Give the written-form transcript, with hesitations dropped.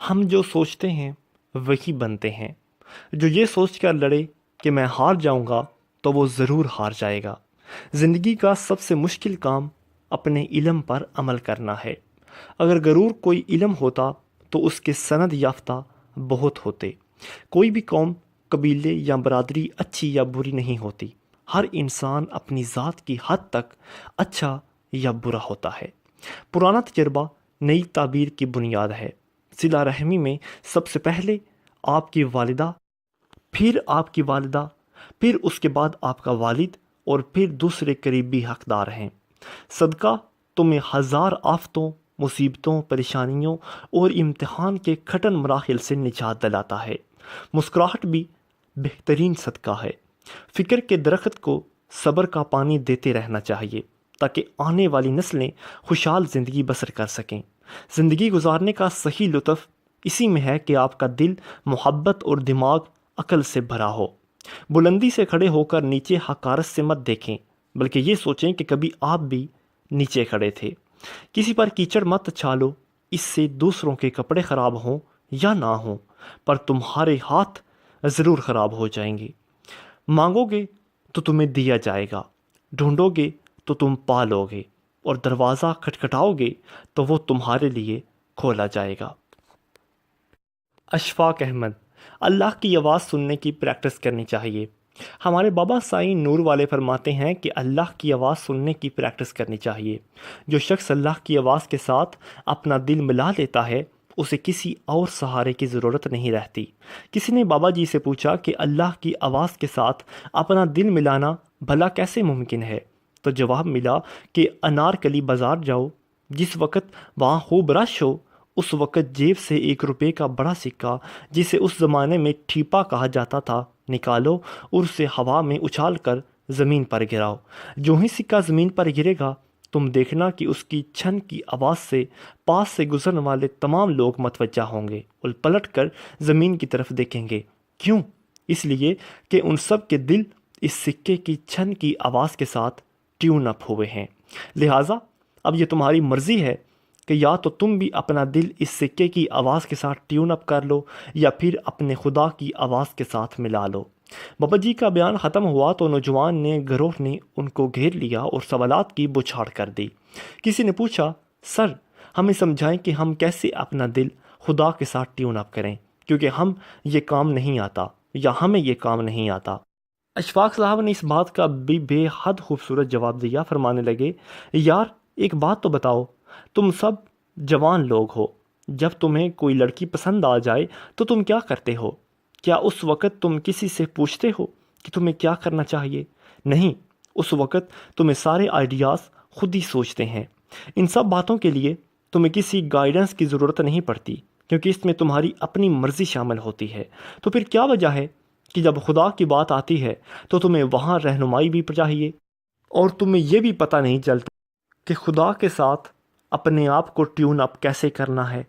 ہم جو سوچتے ہیں وہی بنتے ہیں۔ جو یہ سوچ کر لڑے کہ میں ہار جاؤں گا تو وہ ضرور ہار جائے گا۔ زندگی کا سب سے مشکل کام اپنے علم پر عمل کرنا ہے۔ اگر غرور کوئی علم ہوتا تو اس کے سند یافتہ بہت ہوتے۔ کوئی بھی قوم، قبیلے یا برادری اچھی یا بری نہیں ہوتی۔ ہر انسان اپنی ذات کی حد تک اچھا یا برا ہوتا ہے۔ پرانا تجربہ نئی تعبیر کی بنیاد ہے۔ صلہ رحمی میں سب سے پہلے آپ کی والدہ، پھر آپ کی والدہ، پھر اس کے بعد آپ کا والد اور پھر دوسرے قریبی حقدار ہیں۔ صدقہ تمہیں ہزار آفتوں، مصیبتوں، پریشانیوں اور امتحان کے کھٹن مراحل سے نجات دلاتا ہے۔ مسکراہٹ بھی بہترین صدقہ ہے۔ فکر کے درخت کو صبر کا پانی دیتے رہنا چاہیے تاکہ آنے والی نسلیں خوشحال زندگی بسر کر سکیں۔ زندگی گزارنے کا صحیح لطف اسی میں ہے کہ آپ کا دل محبت اور دماغ عقل سے بھرا ہو۔ بلندی سے کھڑے ہو کر نیچے حقارت سے مت دیکھیں، بلکہ یہ سوچیں کہ کبھی آپ بھی نیچے کھڑے تھے۔ کسی پر کیچڑ مت چھالو، اس سے دوسروں کے کپڑے خراب ہوں یا نہ ہوں پر تمہارے ہاتھ ضرور خراب ہو جائیں گے۔ مانگو گے تو تمہیں دیا جائے گا، ڈھونڈو گے تو تم پا لو گے، اور دروازہ کھٹکھٹاؤ گے تو وہ تمہارے لیے کھولا جائے گا۔ اشفاق احمد۔ اللہ کی آواز سننے کی پریکٹس کرنی چاہیے۔ ہمارے بابا سائیں نور والے فرماتے ہیں کہ اللہ کی آواز سننے کی پریکٹس کرنی چاہیے۔ جو شخص اللہ کی آواز کے ساتھ اپنا دل ملا لیتا ہے اسے کسی اور سہارے کی ضرورت نہیں رہتی۔ کسی نے بابا جی سے پوچھا کہ اللہ کی آواز کے ساتھ اپنا دل ملانا بھلا کیسے ممکن ہے؟ تو جواب ملا کہ انارکلی بازار جاؤ، جس وقت وہاں خوب رش ہو، اس وقت جیب سے 1 روپے کا بڑا سکہ، جسے اس زمانے میں ٹھیپا کہا جاتا تھا، نکالو اور اسے ہوا میں اچھال کر زمین پر گراؤ۔ جو ہی سکہ زمین پر گرے گا تم دیکھنا کہ اس کی چھن کی آواز سے پاس سے گزرنے والے تمام لوگ متوجہ ہوں گے اور پلٹ کر زمین کی طرف دیکھیں گے۔ کیوں؟ اس لیے کہ ان سب کے دل اس سکے کی چھن کی آواز کے ساتھ ٹیون اپ ہوئے ہیں۔ لہٰذا اب یہ تمہاری مرضی ہے کہ یا تو تم بھی اپنا دل اس سکے کی آواز کے ساتھ ٹیون اپ کر لو یا پھر اپنے خدا کی آواز کے ساتھ ملا لو۔ بابا جی کا بیان ختم ہوا تو نوجوان گروہ نے ان کو گھیر لیا اور سوالات کی بچھاڑ کر دی۔ کسی نے پوچھا، سر ہمیں سمجھائیں کہ ہم کیسے اپنا دل خدا کے ساتھ ٹیون اپ کریں، کیونکہ ہمیں یہ کام نہیں آتا۔ اشفاق صاحب نے اس بات کا بھی بے حد خوبصورت جواب دیا۔ فرمانے لگے، یار ایک بات تو بتاؤ، تم سب جوان لوگ ہو، جب تمہیں کوئی لڑکی پسند آ جائے تو تم کیا کرتے ہو؟ کیا اس وقت تم کسی سے پوچھتے ہو کہ تمہیں کیا کرنا چاہیے؟ نہیں، اس وقت تمہیں سارے آئیڈیاز خود ہی سوچتے ہیں۔ ان سب باتوں کے لیے تمہیں کسی گائیڈنس کی ضرورت نہیں پڑتی، کیونکہ اس میں تمہاری اپنی مرضی شامل ہوتی ہے۔ تو پھر کیا وجہ ہے کہ جب خدا کی بات آتی ہے تو تمہیں وہاں رہنمائی بھی چاہیے، اور تمہیں یہ بھی پتہ نہیں چلتا کہ خدا کے ساتھ اپنے آپ کو ٹیون اپ کیسے کرنا ہے؟